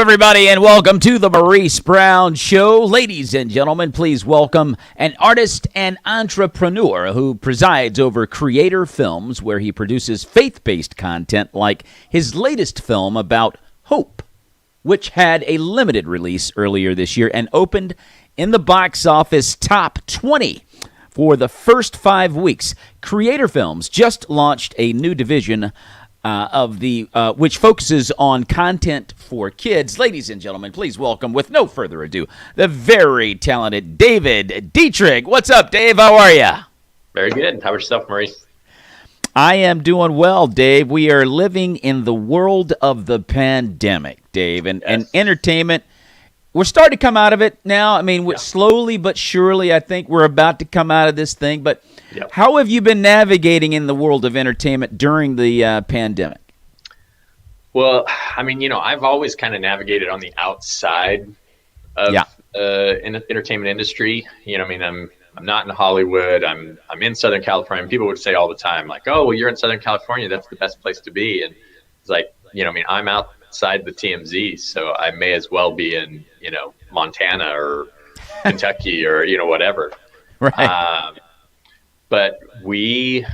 everybody, and welcome to the Maurice Brown Show. Ladies and gentlemen, please welcome an artist and entrepreneur who presides over Creator Films, where he produces faith-based content like his latest film about hope, which had a limited release earlier this year and opened in the box office top 20 for the first 5 weeks. Creator Films just launched a new division which focuses on content for kids. Ladies and gentlemen, please welcome, with no further ado, the very talented David Dietrich. What's up, Dave? How are you? Very good. How about yourself, Maurice? I am doing well, Dave. We are living in the world of the pandemic, Dave, and entertainment. We're starting to come out of it now. I mean, slowly but surely, I think we're about to come out of this thing. But how have you been navigating in the world of entertainment during the pandemic? Well, I mean, I've always kind of navigated on the outside of in the entertainment industry. I'm not in Hollywood. I'm in Southern California. People would say all the time, like, "Oh, well, you're in Southern California. That's the best place to be." And it's like, I'm outside the TMZ, so I may as well be in, Montana or Kentucky or, whatever. Right. But we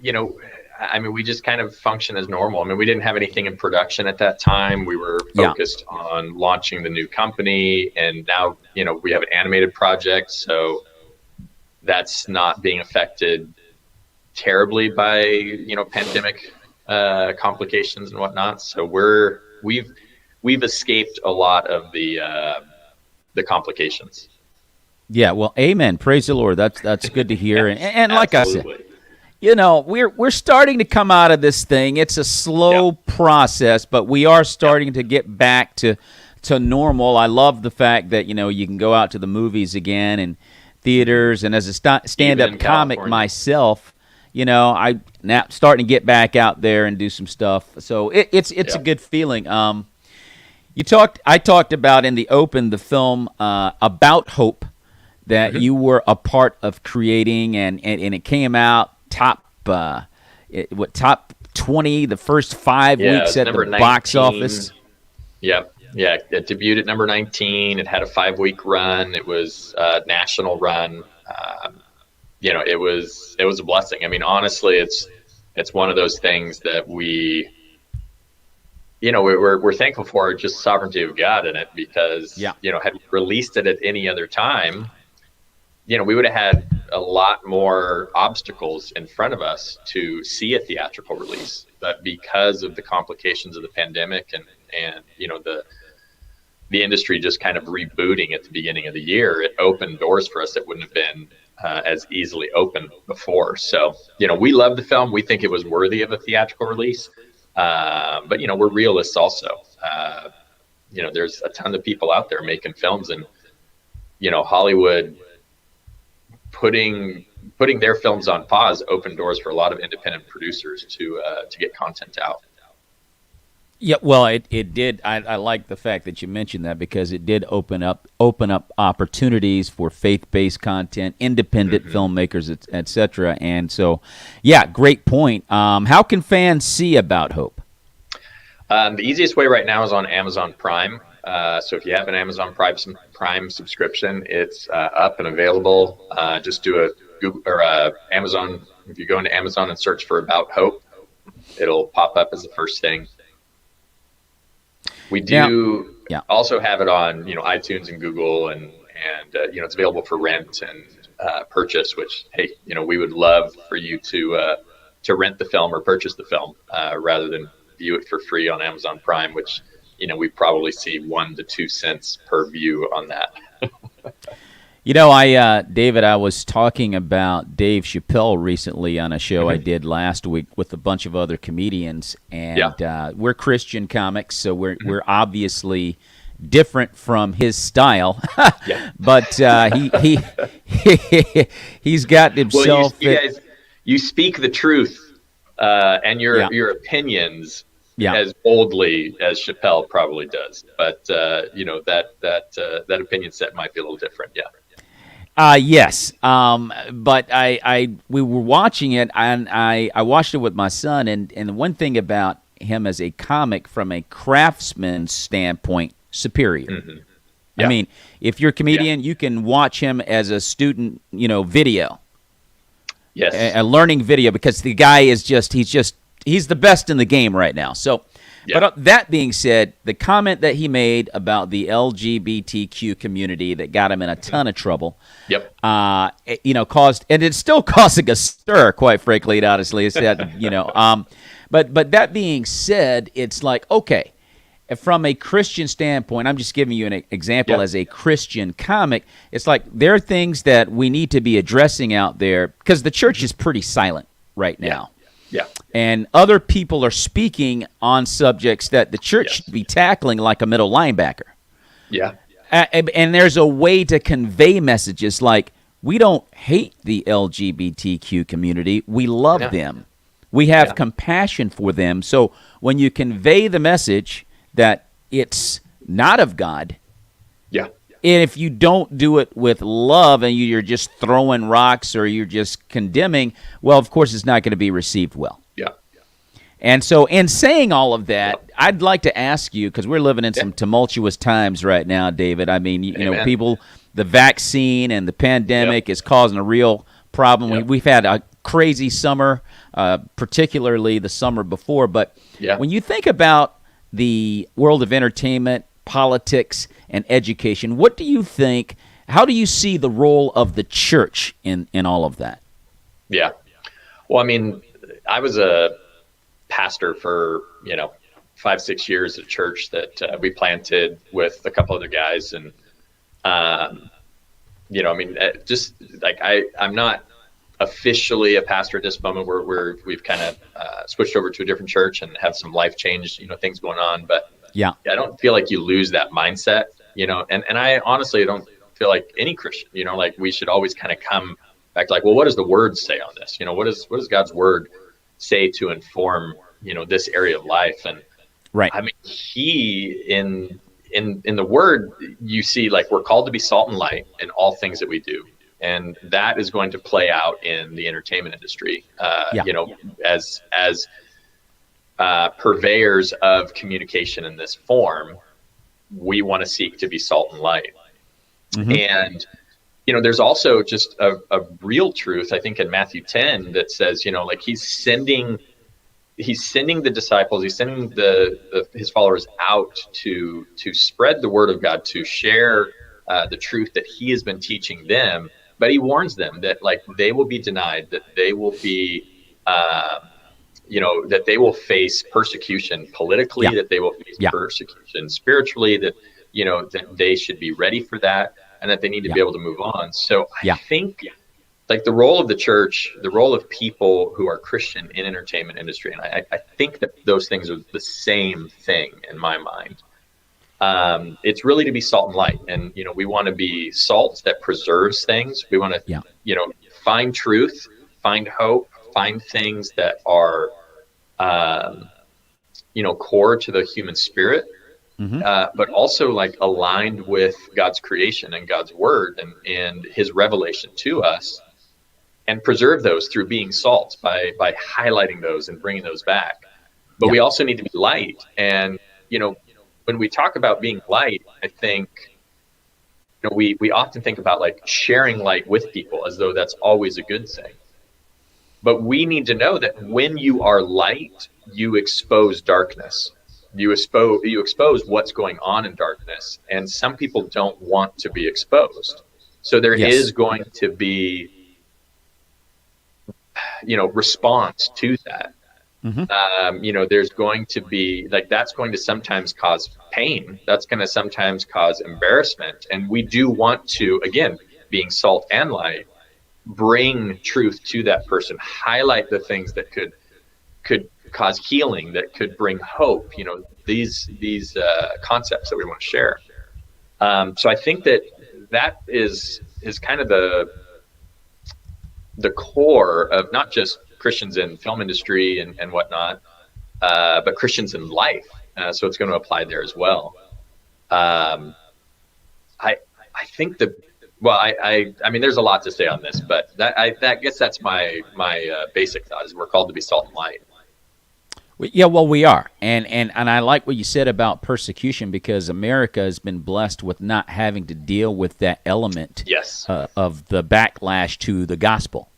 just kind of function as normal. I mean, we didn't have anything in production at that time. We were focused on launching the new company, and now, we have an animated project, so that's not being affected terribly by, pandemic complications and whatnot. So we've escaped a lot of the complications. Yeah, well, amen. Praise the Lord. That's good to hear. And like I said, we're starting to come out of this thing. It's a slow process, but we are starting to get back to normal. I love the fact that, you can go out to the movies again and theaters. And as a stand-up comic myself, I'm now starting to get back out there and do some stuff. So it's a good feeling. I talked about in the open the film About Hope that you were a part of creating, and it came out top 20 the first 5 weeks at the 19. box office. Yep. Yeah, it debuted at number 19. It had a 5-week run. It was a national run. It was a blessing. I mean, honestly, it's one of those things that we're thankful for, just sovereignty of God in it, because had we released it at any other time, we would have had a lot more obstacles in front of us to see a theatrical release. But because of the complications of the pandemic and the industry just kind of rebooting at the beginning of the year, it opened doors for us that wouldn't have been as easily open before. So, we love the film. We think it was worthy of a theatrical release. But, we're realists also. There's a ton of people out there making films, and, Hollywood putting their films on pause opened doors for a lot of independent producers to get content out. Yeah, well, it did. I like the fact that you mentioned that, because it did open up opportunities for faith-based content, independent filmmakers, et cetera. And so, great point. How can fans see About Hope? The easiest way right now is on Amazon Prime. So if you have an Amazon Prime subscription, it's up and available. Just do a Google or Amazon. If you go into Amazon and search for About Hope, it'll pop up as the first thing. We do also have it on, iTunes and Google, and it's available for rent and purchase. Which, hey, we would love for you to rent the film or purchase the film rather than view it for free on Amazon Prime, which we probably see 1 to 2 cents per view on that. David, I was talking about Dave Chappelle recently on a show I did last week with a bunch of other comedians, and we're Christian comics, so we're obviously different from his style, but he's got himself. Well, you speak the truth, and your opinions as boldly as Chappelle probably does, but that opinion set might be a little different. Yes. But we were watching it, and I watched it with my son, and the one thing about him as a comic from a craftsman standpoint superior. Mm-hmm. Yeah. I mean, if you're a comedian, you can watch him as a student, video. Yes. A learning video, because the guy is he's the best in the game right now. So, but that being said, the comment that he made about the LGBTQ community that got him in a ton of trouble, caused, and it's still causing a stir, quite frankly, and honestly. It's that, but that being said, it's like, okay, from a Christian standpoint, I'm just giving you an example as a Christian comic. It's like there are things that we need to be addressing out there because the church is pretty silent right now. Yeah. And other people are speaking on subjects that the church should be tackling, like a middle linebacker. Yeah. And there's a way to convey messages like, we don't hate the LGBTQ community. We love them. We have compassion for them. So when you convey the message that it's not of God, and if you don't do it with love and you're just throwing rocks or you're just condemning, well, of course, it's not going to be received well. And so in saying all of that, I'd like to ask you, because we're living in some tumultuous times right now, David. I mean, people, the vaccine and the pandemic is causing a real problem. We've had a crazy summer, particularly the summer before. But when you think about the world of entertainment, politics, and education, what do you think? How do you see the role of the church in all of that? Yeah. Well, I mean, I was a pastor for 5-6 years at a church that we planted with a couple other guys, and just like I'm not officially a pastor at this moment. We've kind of switched over to a different church and have some life change things going on, but I don't feel like you lose that mindset, and I honestly don't feel like any Christian, like we should always kind of come back to like, well, what does the word say on this? What does God's word say to inform, this area of life? And I mean, he in the word, you see, like, we're called to be salt and light in all things that we do. And that is going to play out in the entertainment industry, as purveyors of communication in this form. We want to seek to be salt and light. And there's also just a real truth, I think, in Matthew 10 that says, like he's sending the disciples, he's sending his followers out to spread the word of God, to share the truth that he has been teaching them. But he warns them that, like, they will be denied, that they will be, that they will face persecution politically, that they will face persecution spiritually, that they should be ready for that, and that they need to be able to move on. So I think, like, the role of the church, the role of people who are Christian in entertainment industry, and I think that those things are the same thing in my mind. It's really to be salt and light, and we want to be salt that preserves things. We want to find truth, find hope, find things that are core to the human spirit. But also, like, aligned with God's creation and God's word and his revelation to us, and preserve those through being salt, by highlighting those and bringing those back. But we also need to be light. And, when we talk about being light, I think, we often think about, like, sharing light with people as though that's always a good thing. But we need to know that when you are light, you expose darkness. You expose what's going on in darkness, and some people don't want to be exposed. So there is going to be, response to that. There's going to be, like, that's going to sometimes cause pain. That's going to sometimes cause embarrassment. And we do want to, again, being salt and light, bring truth to that person, highlight the things that could cause healing, that could bring hope, these concepts that we want to share. So I think that is kind of the core of not just Christians in film industry and whatnot, but Christians in life. So it's going to apply there as well. I think I mean, there's a lot to say on this, but I guess that's my basic thought, is we're called to be salt and light. Yeah, well, we are, and I like what you said about persecution, because America has been blessed with not having to deal with that element Yes. of the backlash to the gospel.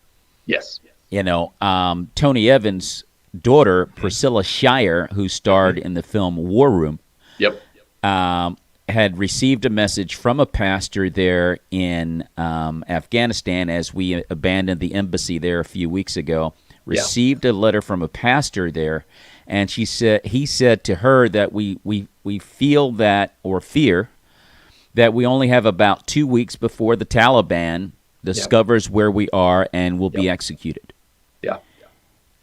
Yes. Tony Evans' daughter, Priscilla Shire, who starred in the film War Room, Yep. had received a message from a pastor there in Afghanistan as we abandoned the embassy there a few weeks ago. Received a letter from a pastor there, and he said to her that we feel that, or fear that we only have about 2 weeks before the Taliban discovers where we are and will be executed. Yeah.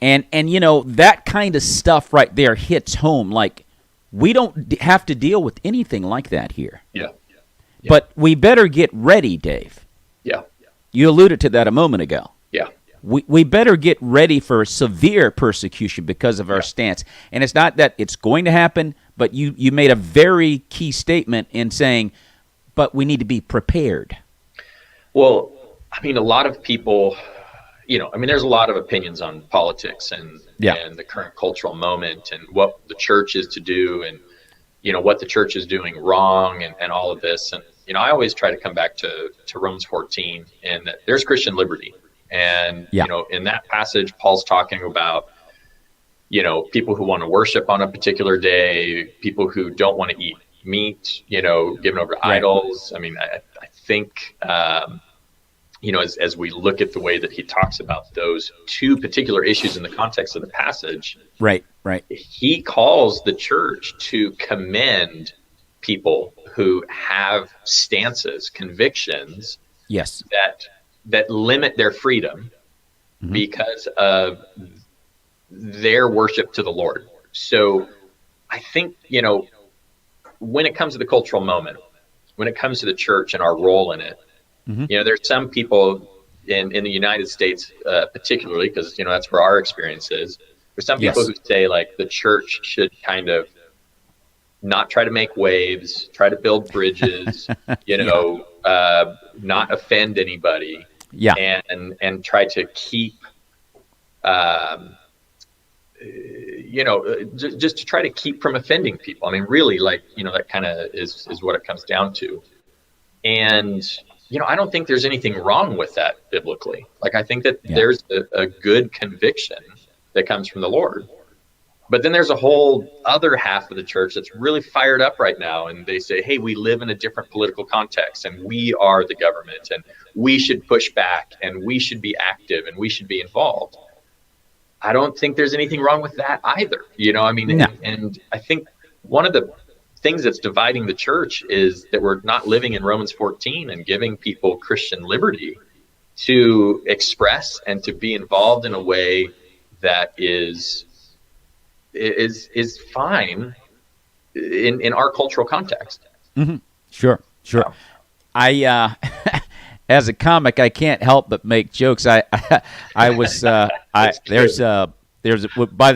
And that kind of stuff right there hits home. Like, we don't have to deal with anything like that here. Yeah. But we better get ready, Dave. Yeah. You alluded to that a moment ago. Yeah. We better get ready for severe persecution because of our stance. And it's not that it's going to happen, but you made a very key statement in saying, but we need to be prepared. Well, I mean, a lot of people, there's a lot of opinions on politics and the current cultural moment and what the church is to do and, what the church is doing wrong and all of this. And, I always try to come back to Romans 14 and that there's Christian liberty. And, in that passage, Paul's talking about, people who want to worship on a particular day, people who don't want to eat meat, given over to idols. I mean, I think, as we look at the way that he talks about those two particular issues in the context of the passage, right, he calls the church to commend people who have stances, convictions, that limit their freedom because of their worship to the Lord. So I think, when it comes to the cultural moment, when it comes to the church and our role in it, there's some people in the United States, particularly, because, that's where our experience is. There's some people who say, like, the church should kind of not try to make waves, try to build bridges, not offend anybody. And try to keep, just to try to keep from offending people. I mean, really, that kind of is what it comes down to. And, I don't think there's anything wrong with that biblically. Like, I think that there's a good conviction that comes from the Lord. But then there's a whole other half of the church that's really fired up right now. And they say, hey, we live in a different political context and we are the government and we should push back and we should be active and we should be involved. I don't think there's anything wrong with that either. And I think one of the things that's dividing the church is that we're not living in Romans 14 and giving people Christian liberty to express and to be involved in a way that is fine in our cultural context. Sure. I as a comic, I can't help but make jokes. By the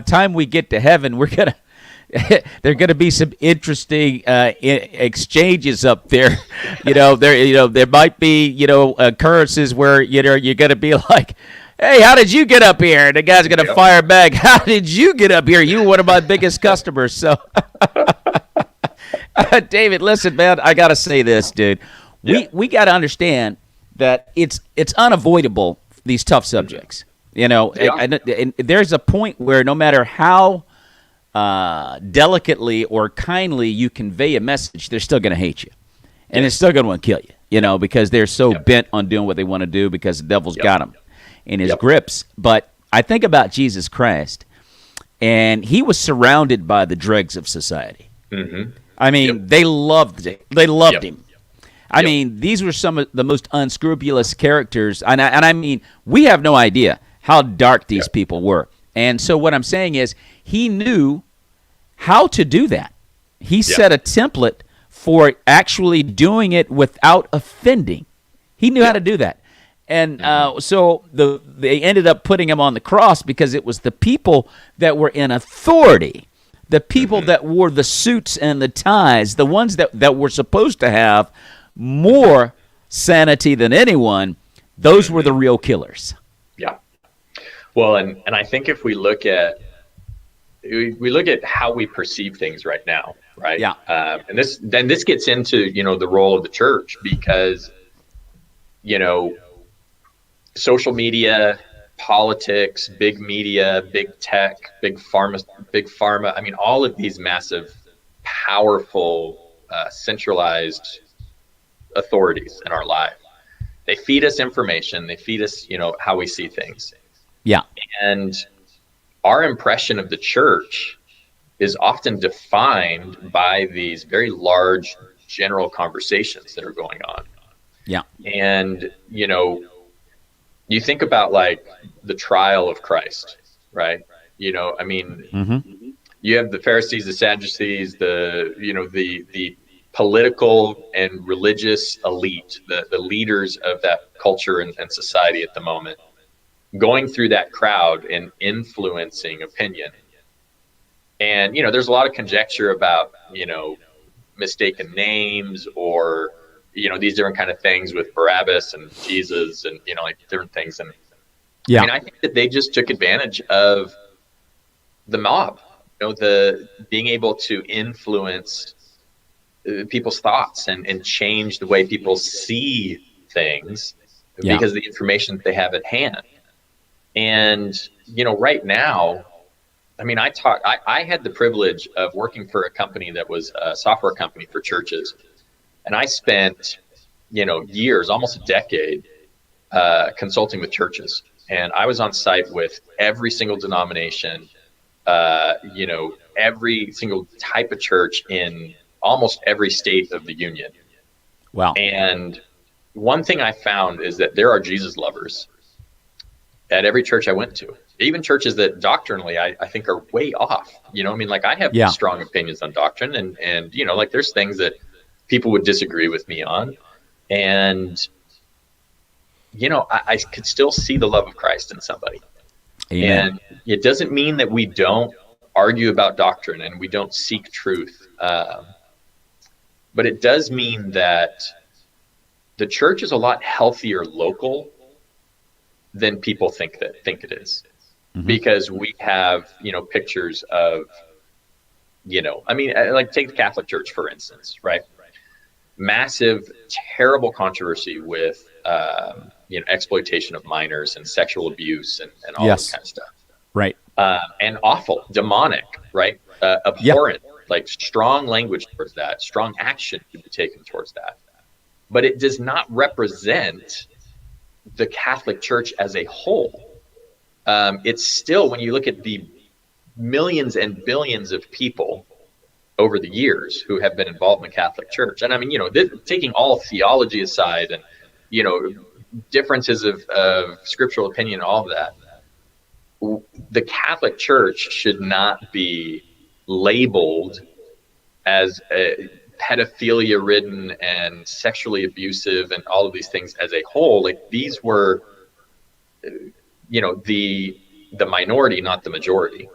time we get to heaven, there are gonna be some interesting exchanges up there. There might be occurrences where you're gonna be like, hey, how did you get up here? And the guy's going to fire back, how did you get up here? You were one of my biggest customers. So, David, listen, man, I got to say this, dude. We got to understand that it's unavoidable, these tough subjects. And there's a point where no matter how delicately or kindly you convey a message, they're still going to hate you. And they're still going to want to kill you, because they're so bent on doing what they want to do because the devil's got them in his grips. But I think about Jesus Christ, and he was surrounded by the dregs of society. I mean, they loved it. They loved him. I mean, these were some of the most unscrupulous characters, and I mean, we have no idea how dark these people were. And so what I'm saying is, he knew how to do that. He set a template for actually doing it without offending. He knew how to do that. And so they ended up putting him on the cross because it was the people that were in authority, the people that wore the suits and the ties, the ones that were supposed to have more sanity than anyone, those were the real killers. Yeah. Well, and I think if we look at, we look at how we perceive things right now, right? Yeah. And this gets into, the role of the church, because, social media, politics, big media, big tech, big pharma. I mean, all of these massive, powerful, centralized authorities in our life. They feed us information. They feed us, how we see things. Yeah. And our impression of the church is often defined by these very large general conversations that are going on. Yeah. And, you think about like the trial of Christ, right? I mean, Mm-hmm. you have the Pharisees, the Sadducees, the political and religious elite, the leaders of that culture and society at the moment, going through that crowd and influencing opinion. And, there's a lot of conjecture about, mistaken names, or, these different kind of things with Barabbas and Jesus and, like different things. And Yeah. I mean, I think that they just took advantage of the mob, the being able to influence people's thoughts and change the way people see things because of the information that they have at hand. And, right now, I mean, I had the privilege of working for a company that was a software company for churches. And I spent, years, almost a decade, consulting with churches. And I was on site with every single denomination, every single type of church in almost every state of the union. Wow. And one thing I found is that there are Jesus lovers at every church I went to, even churches that doctrinally I think are way off. I mean, like I have strong opinions on doctrine, and like there's things that people would disagree with me on. And, I could still see the love of Christ in somebody. Amen. And it doesn't mean that we don't argue about doctrine and we don't seek truth. But it does mean that the church is a lot healthier local than people think it is. Mm-hmm. Because we have, pictures of, I mean, like take the Catholic Church, for instance, right? Massive, terrible controversy with, exploitation of minors and sexual abuse and all this kind of stuff. Right. And awful, demonic, right? Abhorrent, like strong language towards that, strong action to be taken towards that. But it does not represent the Catholic Church as a whole. It's still, when you look at the millions and billions of people over the years who have been involved in the Catholic Church, and I mean, taking all theology aside and, differences of scriptural opinion, all of that, the Catholic Church should not be labeled as a pedophilia-ridden and sexually abusive and all of these things as a whole. Like these were, the minority, not the majority.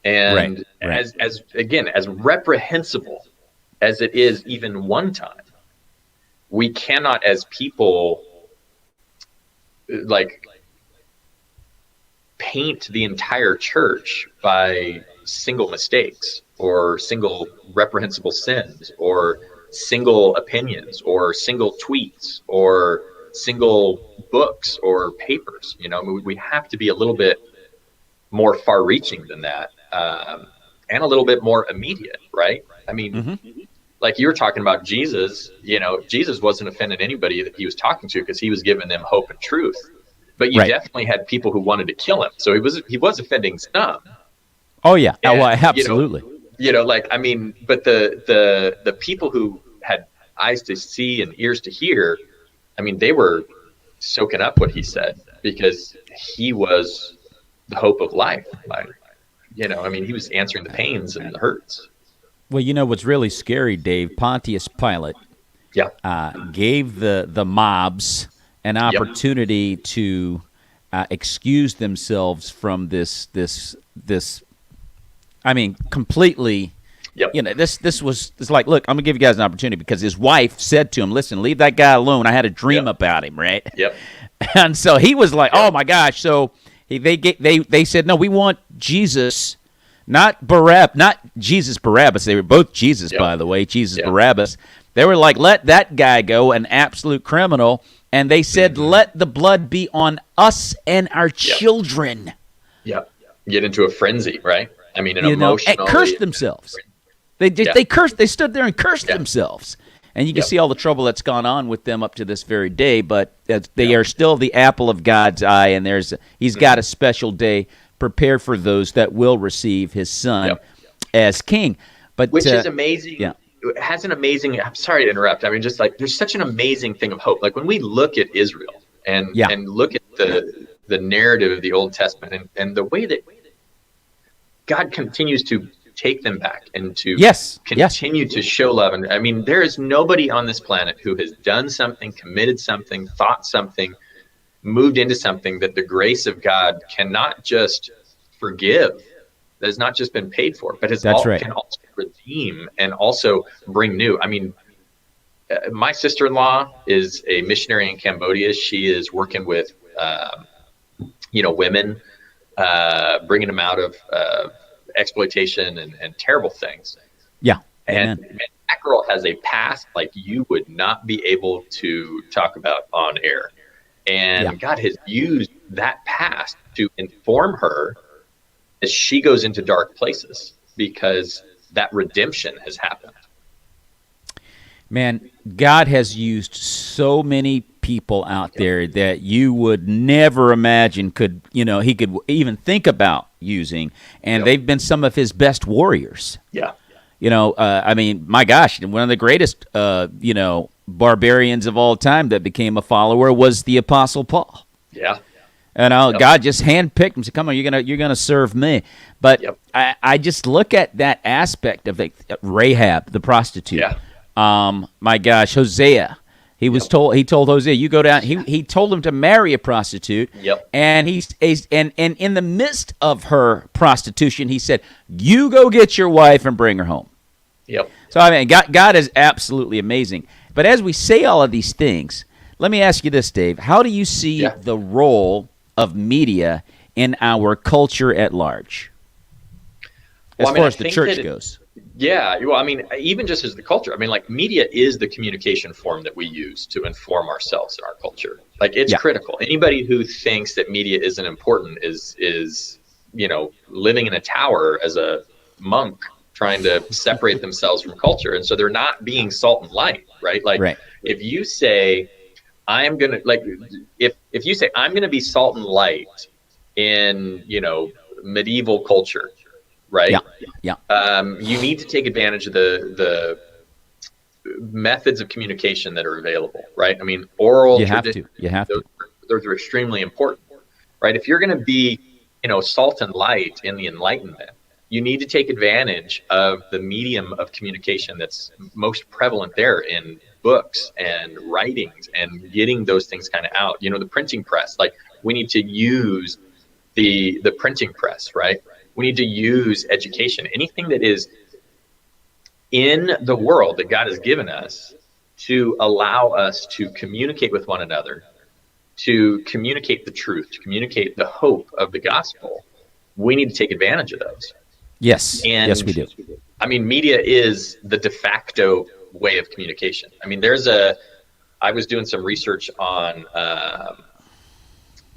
And right. as reprehensible as it is even one time, we cannot as people like paint the entire church by single mistakes or single reprehensible sins or single opinions or single tweets or single books or papers. We have to be a little bit more far-reaching than that, and a little bit more immediate, right? I mean, like you were talking about Jesus, Jesus wasn't offending anybody that he was talking to because he was giving them hope and truth. But you definitely had people who wanted to kill him. So he was offending some. Oh yeah. And, well, absolutely. I mean, but the people who had eyes to see and ears to hear, I mean, they were soaking up what he said because he was the hope of life. I mean, he was answering the pains and the hurts. Well, what's really scary, Dave, Pontius Pilate gave the mobs an opportunity to excuse themselves from this. I mean, completely. Yep. This was like, look, I'm gonna give you guys an opportunity because his wife said to him, "Listen, leave that guy alone. I had a dream about him, right?" Yep. And so he was like, "Oh my gosh!" So they said, "No, we want Jesus not Jesus Barabbas. They were both Jesus, by the way, Jesus Barabbas. They were like, let that guy go, an absolute criminal. And they said, let the blood be on us and our children. Yep. Get into a frenzy, right? I mean, an emotional. And cursed themselves. They cursed. They stood there and cursed themselves. And you can see all the trouble that's gone on with them up to this very day. But they are still the apple of God's eye, and He's got a special day prepared for those that will receive His Son as King. But which is amazing. Yeah. It has an amazing. I'm sorry to interrupt. I mean, just like there's such an amazing thing of hope. Like when we look at Israel and look at the narrative of the Old Testament and the way that God continues to take them back and to continue to show love. And I mean, there is nobody on this planet who has done something, committed something, thought something, moved into something that the grace of God cannot just forgive, that has not just been paid for, but can also redeem and also bring new. I mean, my sister-in-law is a missionary in Cambodia. She is working with, women, bringing them out of exploitation and terrible things. Yeah. And that girl has a past like you would not be able to talk about on air. And God has used that past to inform her as she goes into dark places because that redemption has happened. Man, God has used so many people out there that you would never imagine He could even think about using, and they've been some of His best warriors. Yeah. I mean, my gosh, one of the greatest, barbarians of all time that became a follower was the Apostle Paul. Yeah. God just handpicked him and said, come on, you're gonna serve me. But I just look at that aspect of Rahab, the prostitute. Yeah. My gosh, Hosea. He told Hosea, you go down. He told him to marry a prostitute. Yep. And and in the midst of her prostitution, he said, you go get your wife and bring her home. Yep. So I mean, God is absolutely amazing. But as we say all of these things, let me ask you this, Dave. How do you see the role of media in our culture at large, as far as the church goes? Yeah, well, I mean, even just as the culture, I mean, like media is the communication form that we use to inform ourselves in our culture. Like it's critical. Anybody who thinks that media isn't important is living in a tower as a monk trying to separate themselves from culture. And so they're not being salt and light, right? Like if you say, I'm going to if you say I'm going to be salt and light in, medieval culture, right? Yeah. You need to take advantage of the methods of communication that are available, right? I mean, oral. You have to. Those are extremely important, right? If you're going to be, salt and light in the Enlightenment, you need to take advantage of the medium of communication that's most prevalent there in books and writings and getting those things kind of out. The printing press. Like we need to use the printing press, right? We need to use education, anything that is in the world that God has given us to allow us to communicate with one another, to communicate the truth, to communicate the hope of the gospel. We need to take advantage of those. Yes. Yes, we do. I mean, media is the de facto way of communication. I mean, I was doing some research on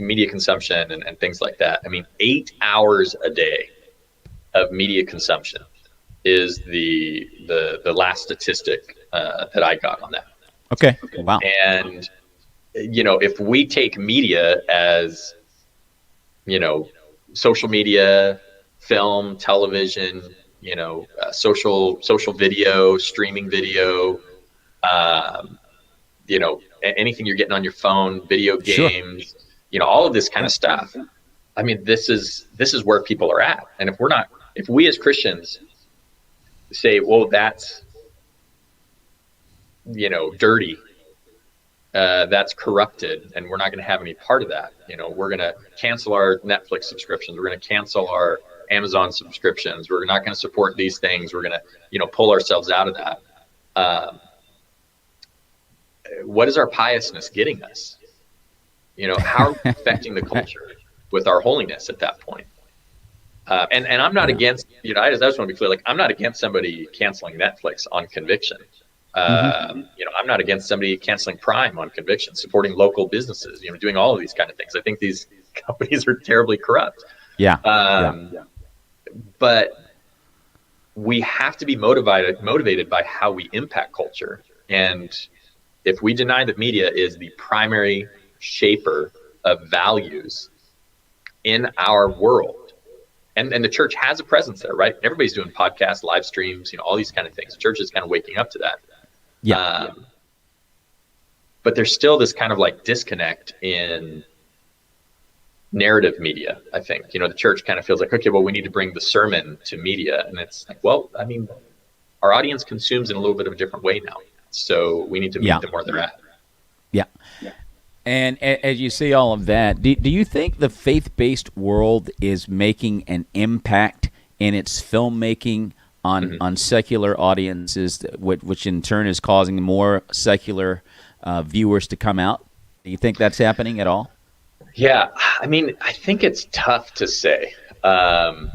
media consumption and things like that. I mean, 8 hours a day of media consumption is the last statistic that I got on that. Okay. Wow. And if we take media as social media, film, television, social video, streaming video, anything you're getting on your phone, video games, all of this kind of stuff. I mean, this is where people are at. And if we as Christians say, well, that's, dirty, that's corrupted, and we're not going to have any part of that. We're going to cancel our Netflix subscriptions. We're going to cancel our Amazon subscriptions. We're not going to support these things. We're going to, pull ourselves out of that. What is our piousness getting us? How are we affecting the culture with our holiness at that point? And I'm not against, I just want to be clear, like, I'm not against somebody canceling Netflix on conviction. I'm not against somebody canceling Prime on conviction, supporting local businesses, doing all of these kind of things. I think these companies are terribly corrupt. But we have to be motivated by how we impact culture. And if we deny that media is the primary shaper of values in our world, and the church has a presence there, right? Everybody's doing podcasts, live streams, all these kind of things. The church is kind of waking up to that. But there's still this kind of like disconnect in narrative media, I think. The church kind of feels like, okay, well, we need to bring the sermon to media. And it's like, well, I mean, our audience consumes in a little bit of a different way now. So we need to meet them where they're at. Yeah. And as you see all of that, do you think the faith-based world is making an impact in its filmmaking on secular audiences, which in turn is causing more secular viewers to come out? Do you think that's happening at all? Yeah, I mean, I think it's tough to say. And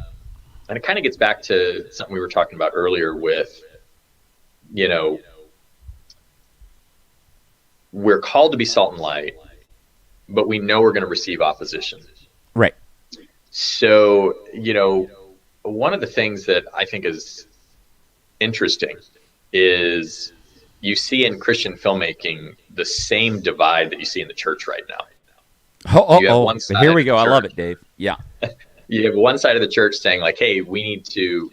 it kind of gets back to something we were talking about earlier with, we're called to be salt and light, but we know we're going to receive opposition. Right. So, one of the things that I think is interesting is you see in Christian filmmaking the same divide that you see in the church right now. Here we go. I love it, Dave. Yeah. You have one side of the church saying like, hey, we need to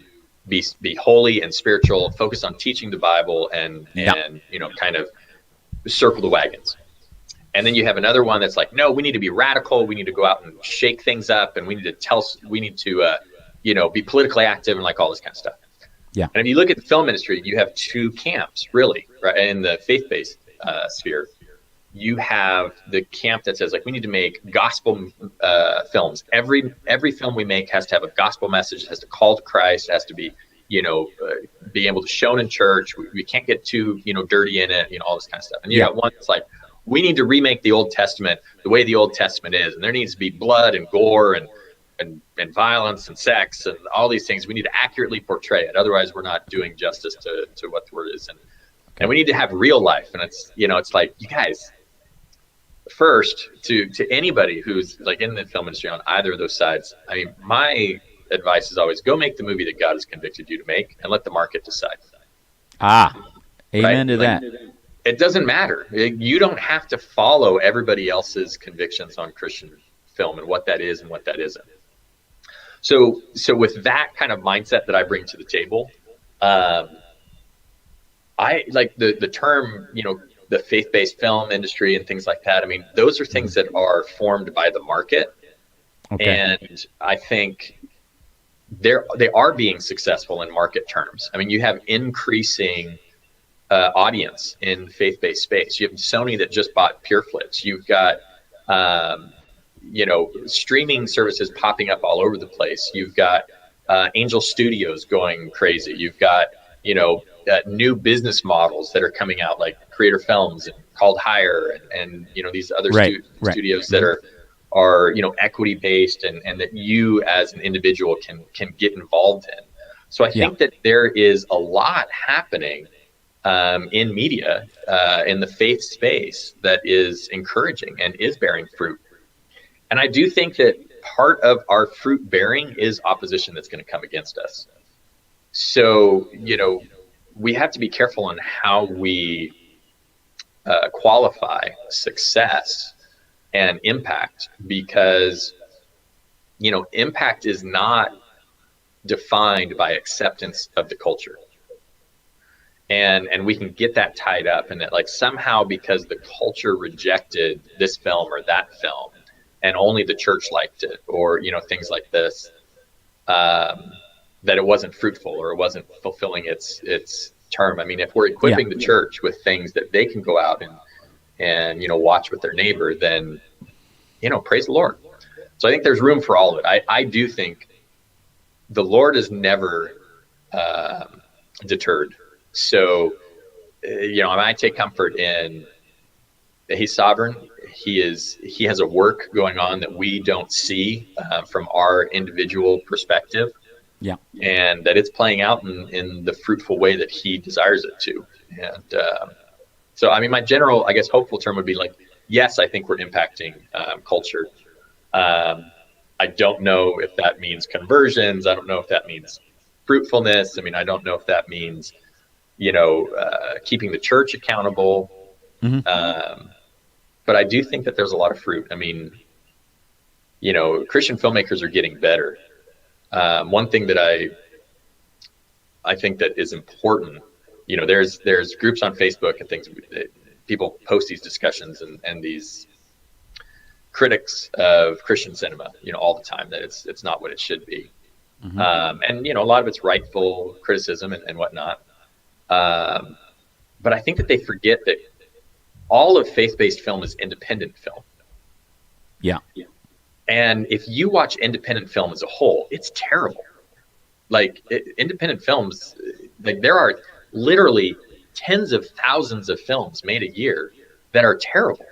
be holy and spiritual, focus on teaching the Bible and kind of circle the wagons. And then you have another one that's like, no, we need to be radical. We need to go out and shake things up, and we need to be politically active and like all this kind of stuff. Yeah. And if you look at the film industry, you have two camps really, right? In the faith-based sphere, you have the camp that says like, we need to make gospel films. Every film we make has to have a gospel message. It has to call to Christ. It has to be, be able to shown in church. We can't get too, dirty in it, all this kind of stuff. And you got one that's like, we need to remake the Old Testament the way the Old Testament is. And there needs to be blood and gore and violence and sex and all these things. We need to accurately portray it. Otherwise, we're not doing justice to what the word is. And we need to have real life. And it's, it's like, you guys, first, to anybody who's like in the film industry on either of those sides, I mean, my advice is always go make the movie that God has convicted you to make and let the market decide. Amen to that. It doesn't matter. You don't have to follow everybody else's convictions on Christian film and what that is and what that isn't. So with that kind of mindset that I bring to the table, I like the term, the faith-based film industry and things like that. I mean, those are things that are formed by the market. Okay. And I think they are being successful in market terms. I mean, you have increasing audience in the faith-based space. You have Sony that just bought PureFlix. You've got, streaming services popping up all over the place. You've got Angel Studios going crazy. You've got, new business models that are coming out like Creator Films and Called Hire and these other studios that are equity based and that you as an individual can get involved in. So I think that there is a lot happening in media in the faith space that is encouraging and is bearing fruit. And I do think that part of our fruit bearing is opposition that's going to come against us. So, we have to be careful on how we qualify success and impact, because, impact is not defined by acceptance of the culture. And we can get that tied up and that like somehow because the culture rejected this film or that film and only the church liked it or, things like this, that it wasn't fruitful or it wasn't fulfilling its term. I mean, if we're equipping the church with things that they can go out and watch with their neighbor, then, praise the Lord. So I think there's room for all of it. I do think the Lord is never deterred. So, I take comfort in that he's sovereign. He has a work going on that we don't see from our individual perspective. Yeah. And that it's playing out in the fruitful way that he desires it to. And so, I mean, my general, I guess, hopeful term would be like, yes, I think we're impacting culture. I don't know if that means conversions. I don't know if that means fruitfulness. I mean, I don't know if that means, keeping the church accountable. Mm-hmm. But I do think that there's a lot of fruit. I mean, Christian filmmakers are getting better. One thing that I think that is important, there's groups on Facebook and things that people post these discussions and these critics of Christian cinema, all the time, that it's not what it should be. Mm-hmm. And a lot of it's rightful criticism and whatnot. But I think that they forget that all of faith-based film is independent film. Yeah. And if you watch independent film as a whole, it's terrible. Like independent films, like there are literally tens of thousands of films made a year that are terrible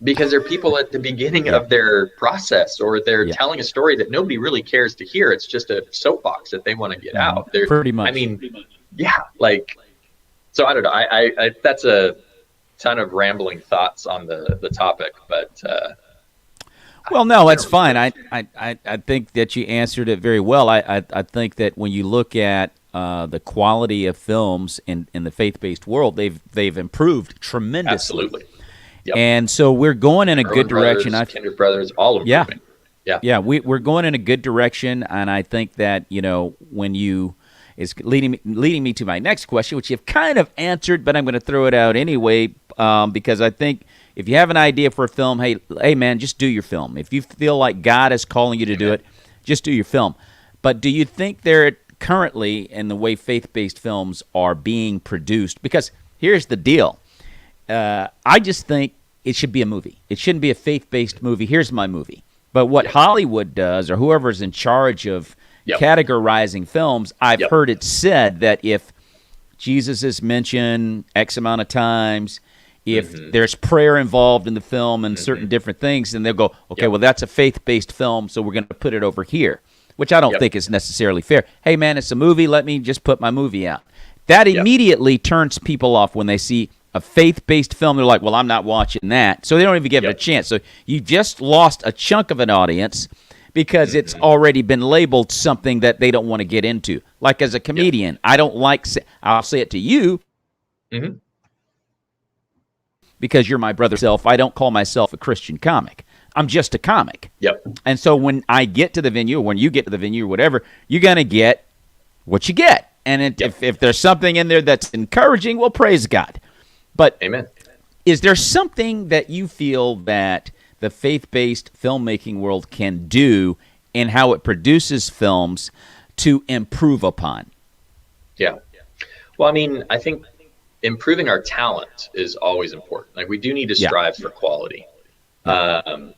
because they're people at the beginning of their process, or they're telling a story that nobody really cares to hear. It's just a soapbox that they want to get out. They're, pretty much. I mean, so I don't know. I that's a ton of rambling thoughts on the topic, but well, no, it's fine. I think that you answered it very well. I think that when you look at the quality of films in the faith-based world, they've improved tremendously. Absolutely. Yep. And so we're going in a good direction. Kindred Brothers, all of them. Yeah. We're going in a good direction, and I think that when you is leading me to my next question, which you've kind of answered, but I'm going to throw it out anyway because I think if you have an idea for a film, hey man, just do your film. If you feel like God is calling you to do it, just do your film. But do you think there currently in the way faith-based films are being produced? Because here's the deal. I just think it should be a movie. It shouldn't be a faith-based movie. Here's my movie. But what Hollywood does, or whoever's in charge of categorizing films, I've heard it said that if Jesus is mentioned X amount of times, if there's prayer involved in the film and certain different things, then they'll go, okay, well, that's a faith-based film, so we're going to put it over here, which I don't think is necessarily fair. Hey, man, it's a movie. Let me just put my movie out. That immediately turns people off when they see a faith-based film. They're like, well, I'm not watching that. So they don't even give it a chance. So you just lost a chunk of an audience because it's already been labeled something that they don't want to get into. Like as a comedian, I don't like, I'll say it to you, because you're my brother self. I don't call myself a Christian comic. I'm just a comic. And so when I get to the venue, or when you get to the venue or whatever, you're going to get what you get. And if there's something in there that's encouraging, well, praise God. But Amen. Is there something that you feel that the faith-based filmmaking world can do in how it produces films to improve upon? Yeah. Well, I mean, I think improving our talent is always important. Like we do need to strive for quality. But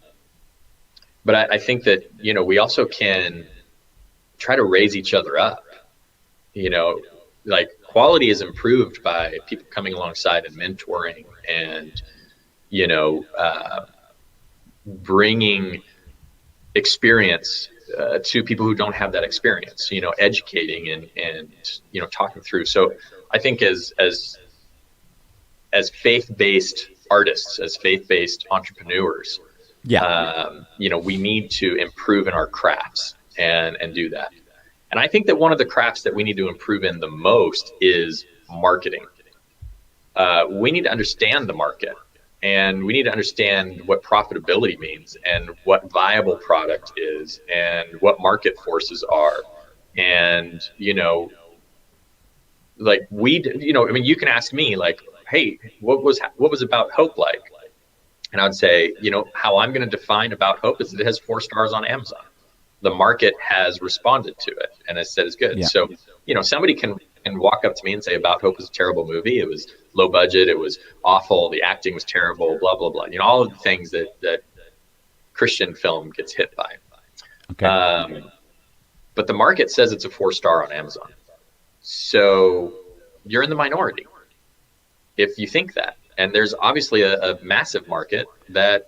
I think that, we also can try to raise each other up. Like quality is improved by people coming alongside and mentoring and, bringing experience to people who don't have that experience, educating and talking through. So I think as faith-based artists, as faith-based entrepreneurs, we need to improve in our crafts and do that. And I think that one of the crafts that we need to improve in the most is marketing. We need to understand the market, and we need to understand what profitability means and what viable product is and what market forces are. And, like you can ask me like, hey, what was About Hope like? And I'd say, how I'm going to define About Hope is that it has 4 stars on Amazon. The market has responded to it and has said it's good. Yeah. So, somebody can walk up to me and say About Hope was a terrible movie. It was low budget. It was awful. The acting was terrible, blah, blah, blah. All of the things that Christian film gets hit by. Okay. But the market says it's a 4-star on Amazon. So you're in the minority if you think that. And there's obviously a massive market that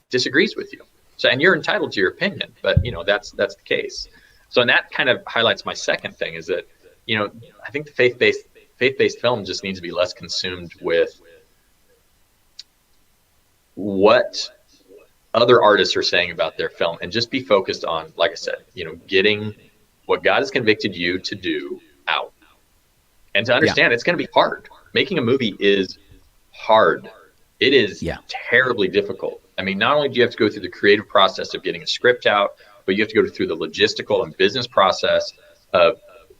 disagrees with you. So, and you're entitled to your opinion, but that's the case. So, and that kind of highlights my second thing is that, I think the faith-based film just needs to be less consumed with what other artists are saying about their film and just be focused on, like I said, getting what God has convicted you to do out. And to understand it's going to be hard. Making a movie is hard. It is terribly difficult. I mean, not only do you have to go through the creative process of getting a script out, but you have to go through the logistical and business process of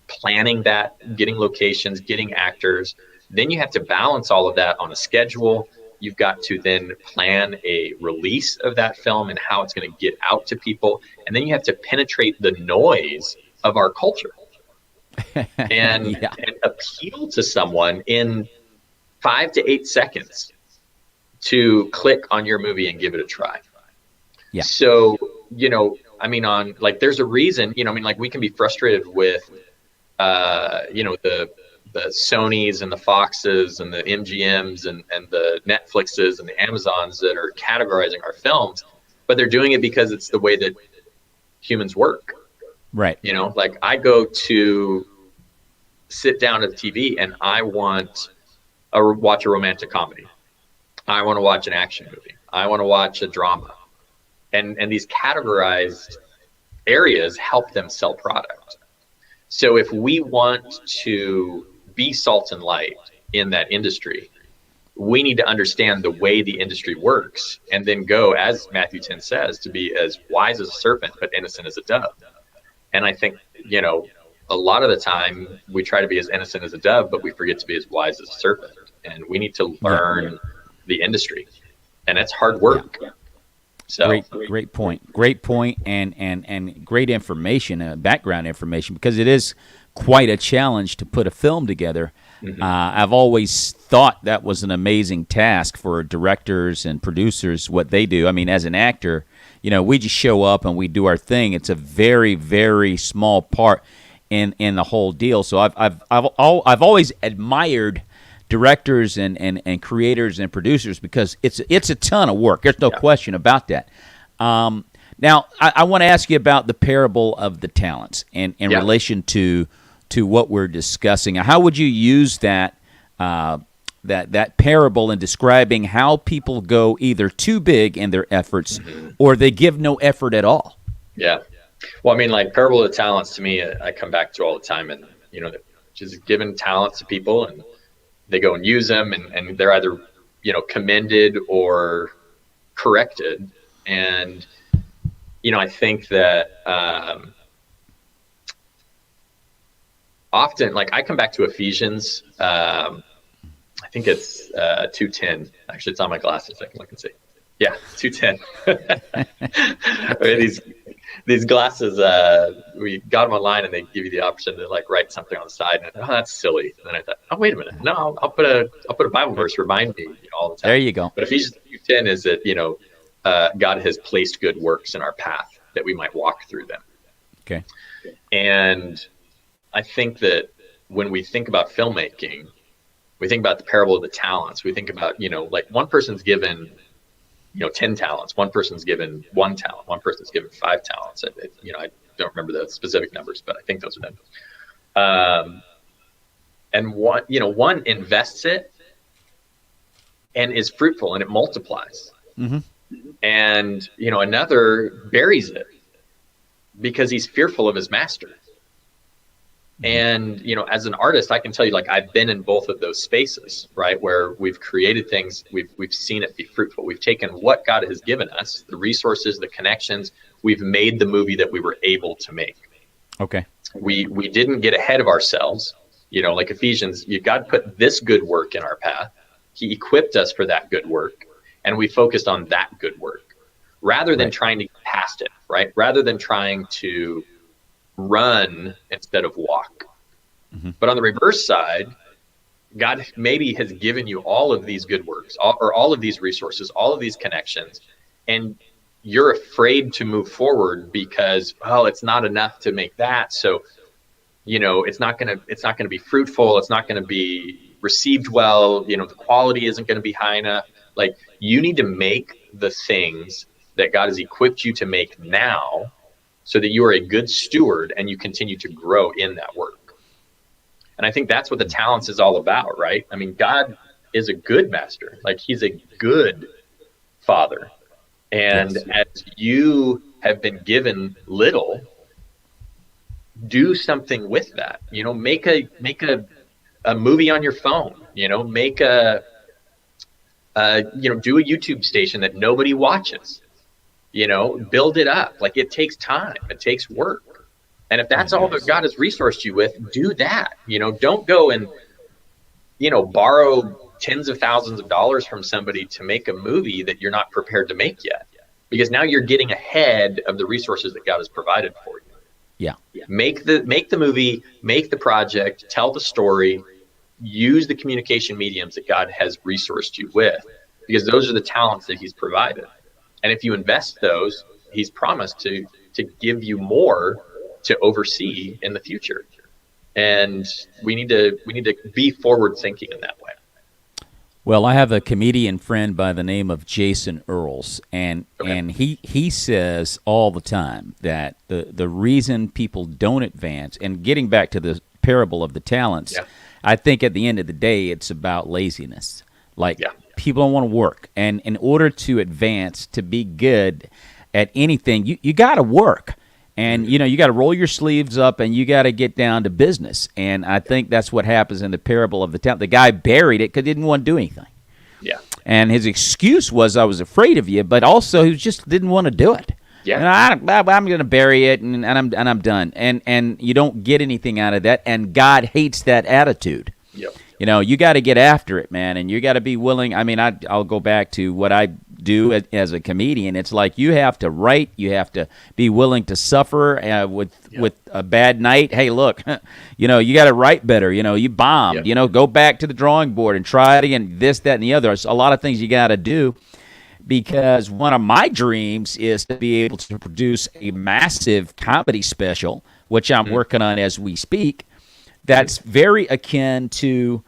planning that, getting locations, getting actors. Then you have to balance all of that on a schedule. You've got to then plan a release of that film and how it's going to get out to people. And then you have to penetrate the noise of our culture and appeal to someone in 5 to 8 seconds to click on your movie and give it a try. Yeah. So, I mean, there's a reason, we can be frustrated with, the Sonys and the Foxes and the MGMs and the Netflixes and the Amazons that are categorizing our films, but they're doing it because it's the way that humans work. Right. I go to sit down at the TV and I want to watch a romantic comedy. I want to watch an action movie. I want to watch a drama. And these categorized areas help them sell product. So if we want to be salt and light in that industry, we need to understand the way the industry works and then go, as Matthew 10 says, to be as wise as a serpent, but innocent as a dove. And I think, a lot of the time we try to be as innocent as a dove, but we forget to be as wise as a serpent. And we need to learn the industry, and it's hard work. So great point, and great information, background information, because it is quite a challenge to put a film together. Mm-hmm. I've always thought that was an amazing task for directors and producers, what they do. I mean, as an actor, we just show up and we do our thing. It's a very, very small part in the whole deal. So I've always admired directors and creators and producers because it's a ton of work. There's no question about that. Now, I want to ask you about the parable of the talents in relation to what we're discussing. How would you use that parable in describing how people go either too big in their efforts or they give no effort at all? Yeah. Well, I mean, parable of the talents to me, I come back to all the time, and just giving talents to people and they go and use them, and they're either commended or corrected. And I think that often, I come back to Ephesians. I think it's 2:10. Actually, it's on my glasses. I can look and see. Yeah, 2:10. These glasses, we got them online, and they give you the option to write something on the side. And I thought, that's silly. And then I thought, oh, wait a minute. No, I'll put a Bible verse remind me all the time. There you go. But Ephesians 2:10 is that God has placed good works in our path that we might walk through them. Okay. And I think that when we think about filmmaking, we think about the parable of the talents. We think about one person's given 10 talents. One person's given 1 talent. One person's given 5 talents. I don't remember the specific numbers, but I think those are them. And one invests it and is fruitful and it multiplies. Mm-hmm. And, another buries it because he's fearful of his master. And, as an artist, I can tell you, I've been in both of those spaces, right? Where we've created things, we've seen it be fruitful. We've taken what God has given us, the resources, the connections. We've made the movie that we were able to make. Okay. We didn't get ahead of ourselves. Like Ephesians, God put this good work in our path. He equipped us for that good work, and we focused on that good work rather than trying to get past it, right? Rather than trying to run instead of walk. Mm-hmm. But on the reverse side, God maybe has given you all of these good works, or all of these resources, all of these connections, and you're afraid to move forward because, it's not enough to make that. So, it's not going to be fruitful. It's not going to be received well, the quality isn't going to be high enough. Like, you need to make the things that God has equipped you to make now so that you are a good steward and you continue to grow in that work. And I think that's what the talents is all about, right? I mean, God is a good master. Like, he's a good father. And as you have been given little, do something with that. Make a movie on your phone. Make do a YouTube station that nobody watches. Build it up. Like, it takes time. It takes work. And if that's all that God has resourced you with, do that. Don't go and borrow tens of thousands of dollars from somebody to make a movie that you're not prepared to make yet, because now you're getting ahead of the resources that God has provided for you. Yeah. Make the movie, make the project, tell the story, use the communication mediums that God has resourced you with, because those are the talents that he's provided. And if you invest those, he's promised to give you more to oversee in the future. And we need to be forward thinking in that way. Well, I have a comedian friend by the name of Jason Earls, and he says all the time that the reason people don't advance, and getting back to the parable of the talents, I think at the end of the day, it's about laziness. Like, people don't want to work, and in order to advance, to be good at anything, you got to work. And, you got to roll your sleeves up and you got to get down to business. And I think that's what happens in the parable of the talent. The guy buried it because he didn't want to do anything. Yeah. And his excuse was, I was afraid of you, but also he just didn't want to do it. Yeah. And I'm going to bury it and I'm done. And you don't get anything out of that. And God hates that attitude. Yep. You got to get after it, man, and you got to be willing. I mean, I'll go back to what I do as a comedian. It's like you have to write, you have to be willing to suffer with a bad night. Hey, look, you got to write better. You bombed. Go back to the drawing board and try it again. This, that, and the other. There's a lot of things you got to do, because one of my dreams is to be able to produce a massive comedy special, which I'm working on as we speak. That's very akin to,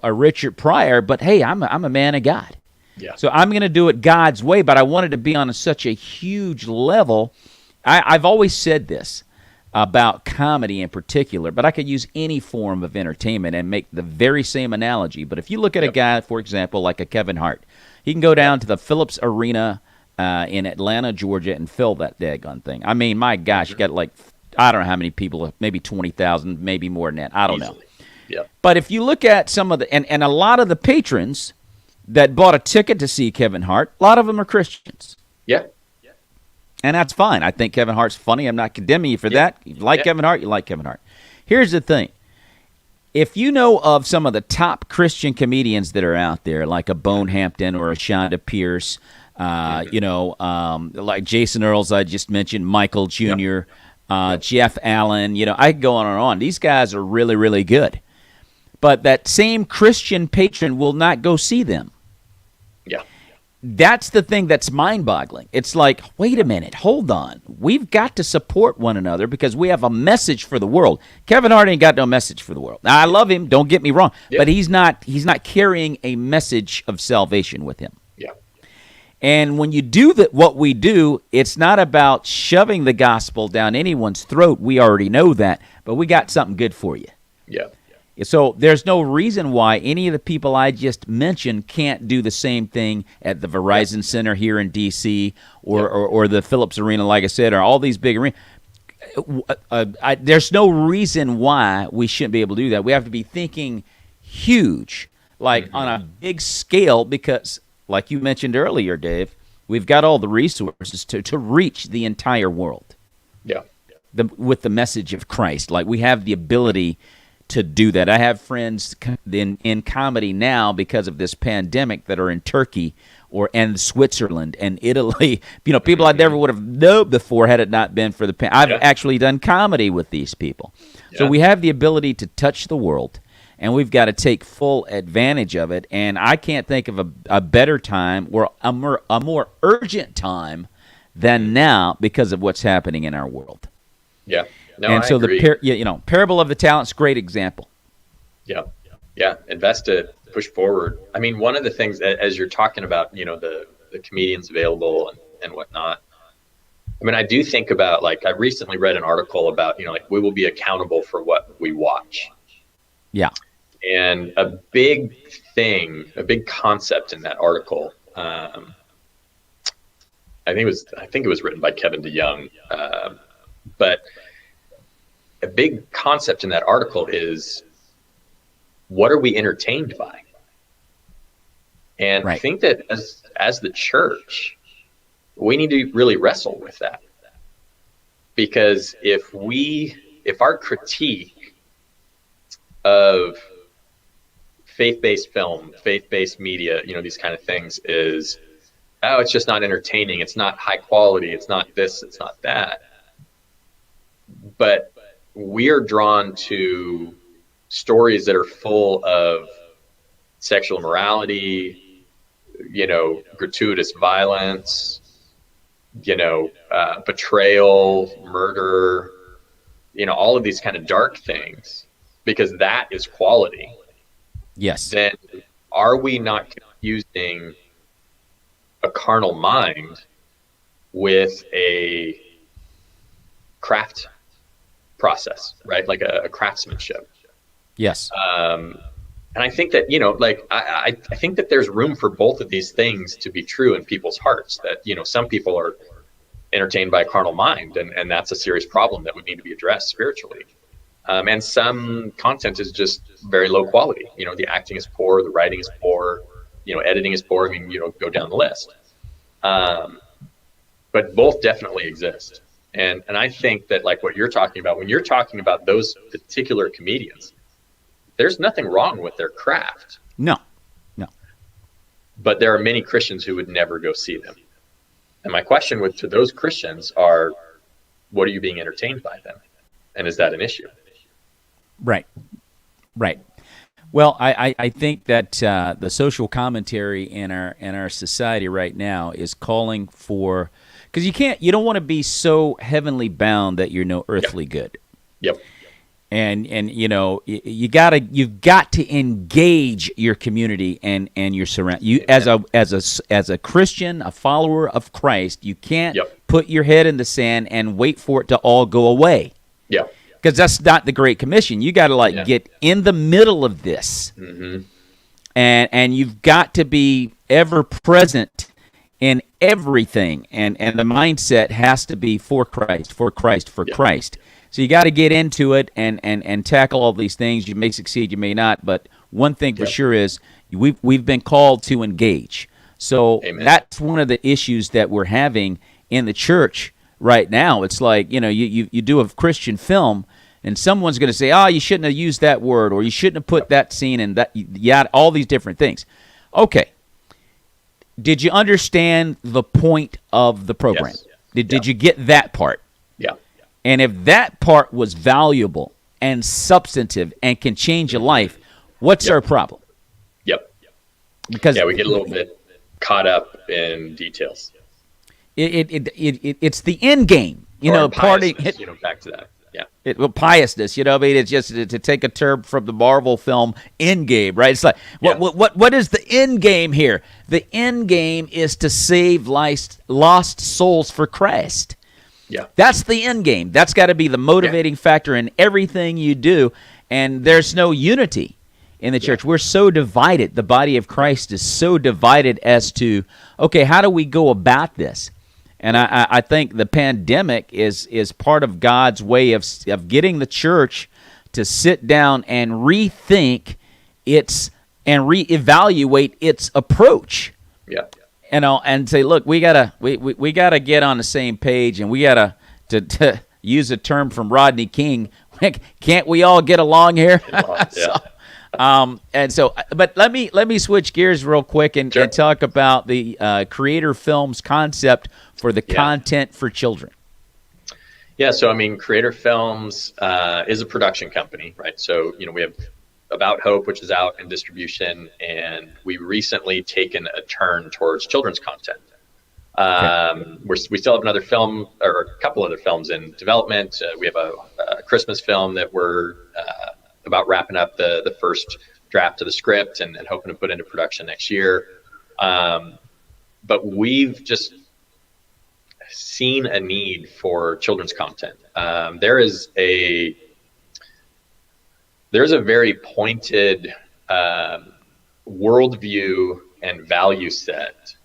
a Richard Pryor, but hey, I'm a man of God. Yeah. So I'm going to do it God's way, but I wanted to be on such a huge level. I've always said this about comedy in particular, but I could use any form of entertainment and make the very same analogy. But if you look at a guy, for example, like a Kevin Hart, he can go down to the Phillips Arena in Atlanta, Georgia, and fill that daggone thing. I mean, my gosh, you got like, I don't know how many people, maybe 20,000, maybe more than that. I don't know. Yeah. But if you look at some of the, and a lot of the patrons that bought a ticket to see Kevin Hart, a lot of them are Christians. Yeah. And that's fine. I think Kevin Hart's funny. I'm not condemning you for that. You like Kevin Hart, you like Kevin Hart. Here's the thing. If you know of some of the top Christian comedians that are out there, like a Bone Hampton or a Shonda Pierce, like Jason Earls I just mentioned, Michael Jr., Jeff Allen, I could go on and on. These guys are really, really good. But that same Christian patron will not go see them. Yeah. That's the thing that's mind-boggling. It's like, wait a minute, hold on. We've got to support one another because we have a message for the world. Kevin Hart ain't got no message for the world. Now, I love him, don't get me wrong, but he's not carrying a message of salvation with him. Yeah. And when you do what we do, it's not about shoving the gospel down anyone's throat. We already know that, but we got something good for you. Yeah. So there's no reason why any of the people I just mentioned can't do the same thing at the Verizon Center here in D.C. or the Phillips Arena, like I said, or all these big arenas. There's no reason why we shouldn't be able to do that. We have to be thinking huge, like on a big scale, because like you mentioned earlier, Dave, we've got all the resources to reach the entire world. Yeah. With the message of Christ. Like, we have the ability to do that. I have friends in comedy now because of this pandemic that are in Turkey and Switzerland and Italy. People I never would have known before had it not been for the pandemic. I've actually done comedy with these people. Yeah. So we have the ability to touch the world, and we've got to take full advantage of it. And I can't think of a better time or a more urgent time than now because of what's happening in our world. Yeah. No, and I so agree. the parable of the talents, great example. Yeah. Yeah, invest it, push forward. I mean, one of the things as you're talking about, the comedians available and whatnot. I mean, I do think about, like, I recently read an article about, like, we will be accountable for what we watch. Yeah. And a big concept in that article, I think it was written by Kevin DeYoung, but a big concept in that article is, what are we entertained by? And I think that as the church, we need to really wrestle with that, because if our critique of faith-based film, faith-based media, these kind of things is, oh, it's just not entertaining, it's not high quality, it's not this, it's not that. But we're drawn to stories that are full of sexual immorality, gratuitous violence, betrayal, murder, all of these kind of dark things, because that is quality. Yes. Then are we not confusing a carnal mind with a craft process, right? Like a craftsmanship. Yes. And I think that, I think that there's room for both of these things to be true in people's hearts, that, some people are entertained by a carnal mind, and that's a serious problem that would need to be addressed spiritually. And some content is just very low quality. The acting is poor, the writing is poor, editing is poor. I mean, go down the list. But both definitely exist. And I think that, like what you're talking about, when you're talking about those particular comedians, there's nothing wrong with their craft. No. But there are many Christians who would never go see them. And my question to those Christians are, what are you being entertained by them? And is that an issue? Right. Well, I think that the social commentary in our society right now is calling for, because you don't want to be so heavenly bound that you're no earthly good. Yep. And you've got to engage your community and your surround. As a Christian, a follower of Christ, you can't put your head in the sand and wait for it to all go away. Yeah. Because that's not the Great Commission. You got to get in the middle of this, and you've got to be ever present in everything, and the mindset has to be for Christ, Christ. So you got to get into it and tackle all these things. You may succeed, you may not, but one thing for sure is we've been called to engage. So that's one of the issues that we're having in the church right now. It's like, you do a Christian film, and someone's going to say, oh, you shouldn't have used that word, or you shouldn't have put that scene in that, all these different things. Okay. Did you understand the point of the program? Yes. Did you get that part? Yeah. And if that part was valuable and substantive and can change a life, what's our problem? Yep. Because we get a little bit caught up in details. It's the end game, party. Back to that. Yeah. Piousness, it's just to take a term from the Marvel film Endgame, right? It's like, what is the end game here? The end game is to save lost souls for Christ. Yeah. That's the end game. That's got to be the motivating factor in everything you do, and there's no unity in the church. We're so divided. The body of Christ is so divided as to, okay, how do we go about this? And I think the pandemic is part of God's way of getting the church to sit down and rethink and reevaluate its approach. Yeah. And say, look, we gotta get on the same page, and we gotta to use a term from Rodney King. Can't we all get along here? But let me switch gears real quick and talk about the Creator Films concept for the content for children. Yeah, so I mean, Creator Films is a production company, right? So we have About Hope, which is out in distribution, and we recently taken a turn towards children's content. We still have another film, or a couple other films in development. We have a Christmas film that we're about wrapping up the first draft of the script and hoping to put into production next year. But we've just seen a need for children's content. There's a very pointed worldview and value set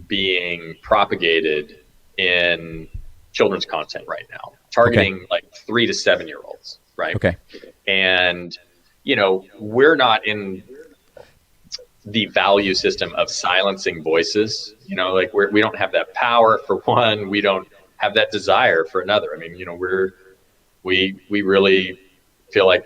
being propagated in children's content right now, targeting like 3 to 7 year olds, right? Okay. And, you know, we're not in the value system of silencing voices, you know, like we don't have that power for one, we don't have that desire for another. I mean, you know, we really feel like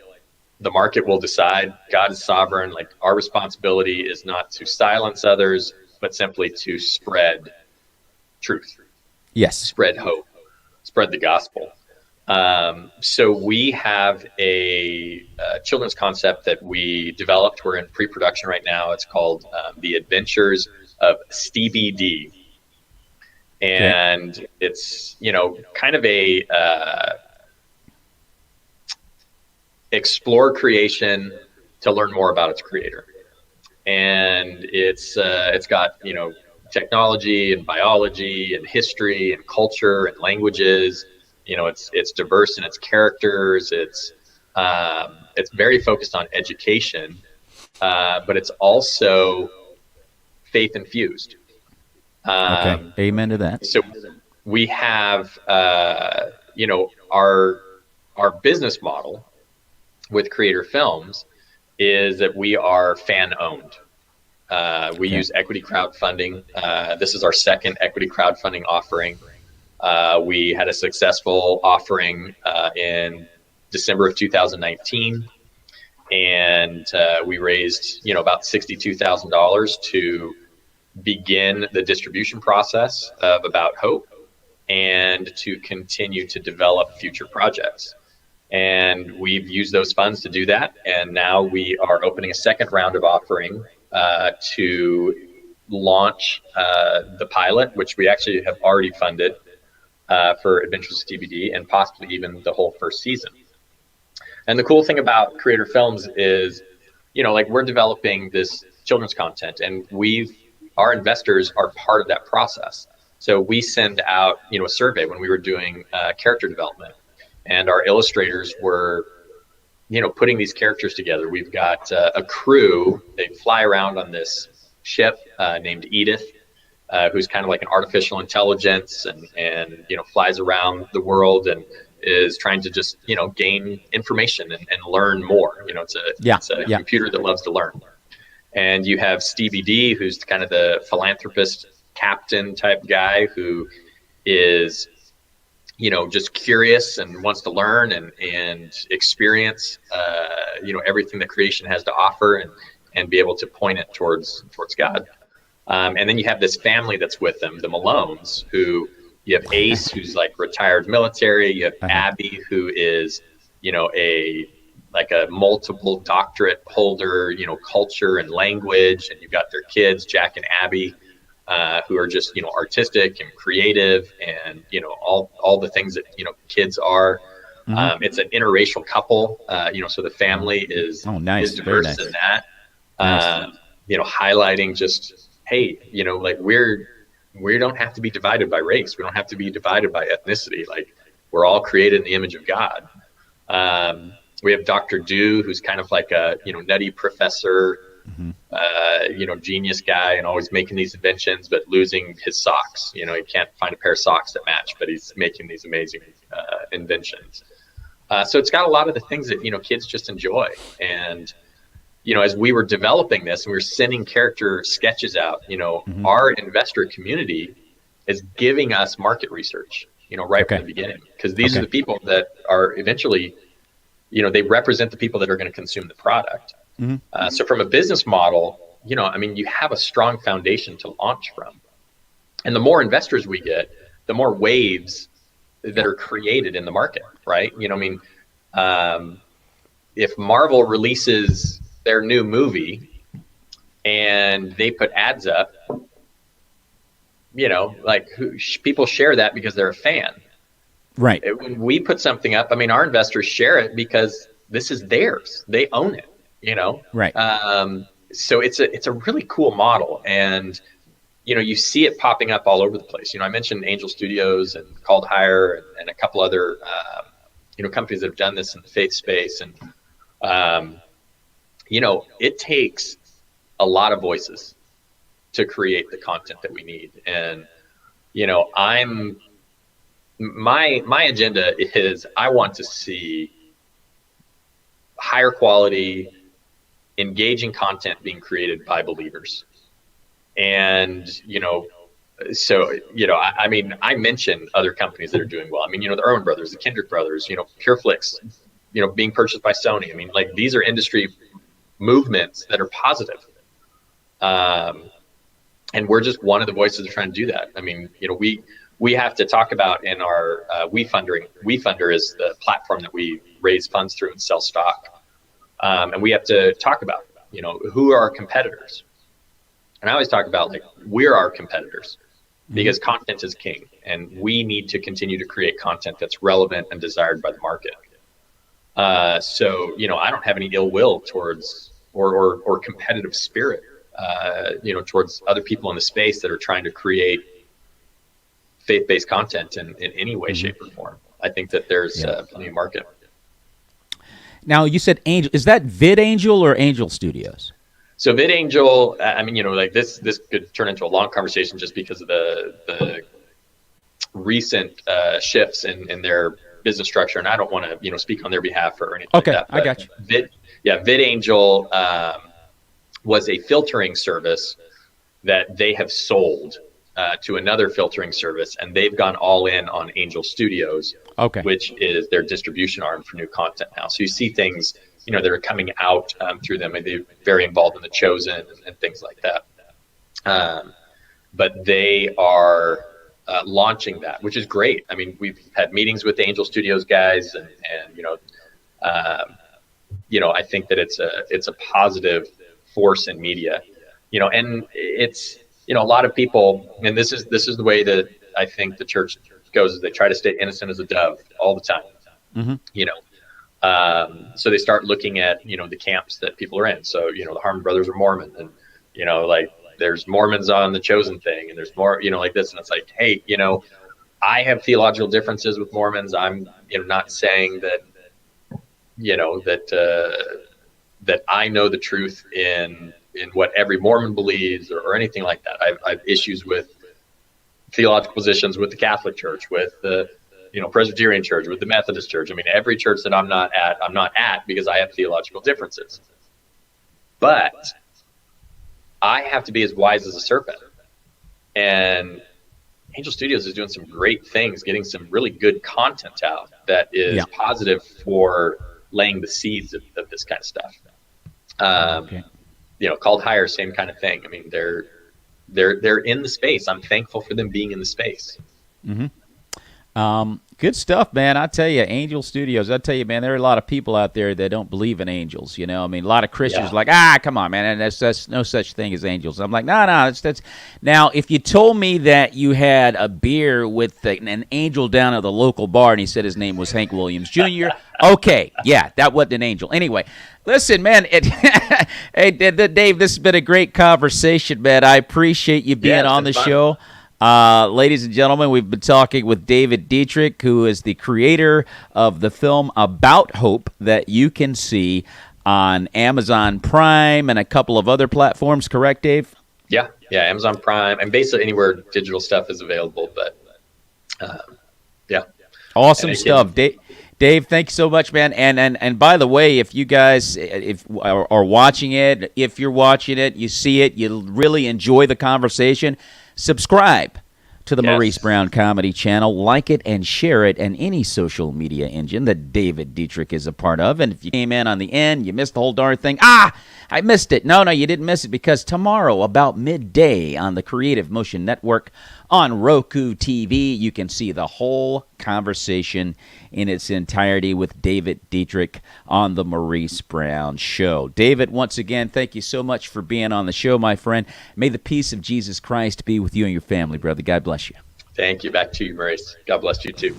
the market will decide. God is sovereign. Like, our responsibility is not to silence others, but simply to spread truth. Yes. Spread hope, spread the gospel. So we have a children's concept that we developed. We're in pre-production right now. It's called The Adventures of Stevie D. And it's, you know, kind of a explore creation to learn more about its creator. And it's got, you know, technology and biology and history and culture and languages. You know, it's diverse in its characters. It's very focused on education, but it's also faith infused. Okay. Amen to that. So we have, you know, our business model with Creator Films is that we are fan owned. We use equity crowdfunding. This is our second equity crowdfunding offering. We had a successful offering in December of 2019, and we raised, you know, about $62,000 to begin the distribution process of About Hope and to continue to develop future projects. And we've used those funds to do that. And now we are opening a second round of offering to launch the pilot, which we actually have already funded for Adventures of DVD, and possibly even the whole first season. And the cool thing about Creator Films is, you know, like, we're developing this children's content, and our investors are part of that process. So we send out, you know, a survey when we were doing character development, and our illustrators were, you know, putting these characters together. We've got a crew. They fly around on this ship named Edith, who's kind of like an artificial intelligence, and you know, flies around the world and is trying to just, you know, gain information and learn more. You know, it's a computer that loves to learn. And you have Stevie D, who's kind of the philanthropist captain type guy who is, you know, just curious and wants to learn and experience, you know, everything that creation has to offer, and be able to point it towards God. And then you have this family that's with them, the Malones, who you have Ace, who's like retired military. You have Abby, who is, you know, a multiple doctorate holder, you know, culture and language. And you've got their kids, Jack and Abby, who are just, you know, artistic and creative, and, you know, all the things that, you know, kids are. Mm-hmm. It's an interracial couple, you know, so the family is diverse in that. Nice. You know, highlighting just, hey, you know, like, we don't have to be divided by race. We don't have to be divided by ethnicity. Like, we're all created in the image of God. We have Dr. Do, who's kind of like a, you know, nutty professor, you know, genius guy, and always making these inventions, but losing his socks. You know, he can't find a pair of socks that match, but he's making these amazing inventions. So it's got a lot of the things that, you know, kids just enjoy. And, you know, as we were developing this and we were sending character sketches out, you know, our investor community is giving us market research, you know, right from the beginning, because these are the people that are eventually, you know, they represent the people that are going to consume the product. So from a business model, you know, I mean, you have a strong foundation to launch from. And the more investors we get, the more waves that are created in the market, right? You know, I mean, if Marvel releases their new movie and they put ads up, you know, like, people share that because they're a fan. Right. When we put something up, I mean, our investors share it because this is theirs. They own it. Right. So it's a really cool model, and you see it popping up all over the place. I mentioned Angel Studios and Called Hire and a couple other companies that have done this in the faith space, and it takes a lot of voices to create the content that we need. And my agenda is I want to see higher quality, engaging content being created by believers. And I mentioned other companies that are doing well. The Irwin Brothers, the Kendrick Brothers, PureFlix, being purchased by Sony. These are industry movements that are positive. And we're just one of the voices that are trying to do that. We have to talk about in our WeFunder is the platform that we raise funds through and sell stock. And we have to talk about, who are our competitors. And I always talk about, we're our competitors because content is king, and we need to continue to create content that's relevant and desired by the market. So I don't have any ill will towards or competitive spirit, towards other people in the space that are trying to create faith-based content in any way, shape, or form. I think that there's plenty of market. Now, you said Angel. Is that VidAngel or Angel Studios? So VidAngel, this could turn into a long conversation just because of the recent shifts in their business structure, and I don't want to speak on their behalf or anything like that. I got you. VidAngel was a filtering service that they have sold to another filtering service, and they've gone all in on Angel Studios, which is their distribution arm for new content now. So you see things that are coming out through them, and they're very involved in The Chosen and things like that. But they are launching that, which is great. We've had meetings with the Angel Studios guys, and I think that it's a positive force in media, and it's a lot of people, and this is the way that I think the church goes, is they try to stay innocent as a dove all the time. So they start looking at the camps that people are in. So the Harmon Brothers are Mormon, and there's Mormons on the Chosen thing, and there's more like this, and it's like, hey, I have theological differences with Mormons. I'm not saying that that I know the truth in what every Mormon believes or anything like that. I have issues with theological positions with the Catholic Church, with the Presbyterian Church, with the Methodist Church. Every church that I'm not at because I have theological differences. But I have to be as wise as a serpent. And Angel Studios is doing some great things, getting some really good content out that is positive for laying the seeds of this kind of stuff. Called Hire, same kind of thing. They're in the space. I'm thankful for them being in the space. Good stuff, man. I tell you, Angel Studios, I tell you, man, there are a lot of people out there that don't believe in angels, a lot of Christians are like, come on, man, and that's no such thing as angels. I'm like, no, that's. Now, if you told me that you had a beer with an angel down at the local bar and he said his name was Hank Williams Jr., okay, yeah, that wasn't an angel. Anyway, listen, man, hey, Dave, this has been a great conversation, man. I appreciate you being on the show. Ladies and gentlemen, we've been talking with David Dietrich, who is the creator of the film About Hope that you can see on Amazon Prime and a couple of other platforms, correct, Dave? Yeah, Amazon Prime, and basically anywhere digital stuff is available, but yeah. Awesome stuff. Dave, thank you so much, man. And by the way, if you guys are watching it, if you're watching it, you see it, you really enjoy the conversation, subscribe to the Maurice Brown Comedy Channel. Like it and share it in any social media engine that David Dietrich is a part of. And if you came in on the end, you missed the whole darn thing. I missed it. No, you didn't miss it, because tomorrow about midday on the Creative Motion Network on Roku TV, you can see the whole conversation in its entirety with David Dietrich on the Maurice Brown Show. David, once again, thank you so much for being on the show, my friend. May the peace of Jesus Christ be with you and your family, brother. God bless you. Thank you. Back to you, Maurice. God bless you too.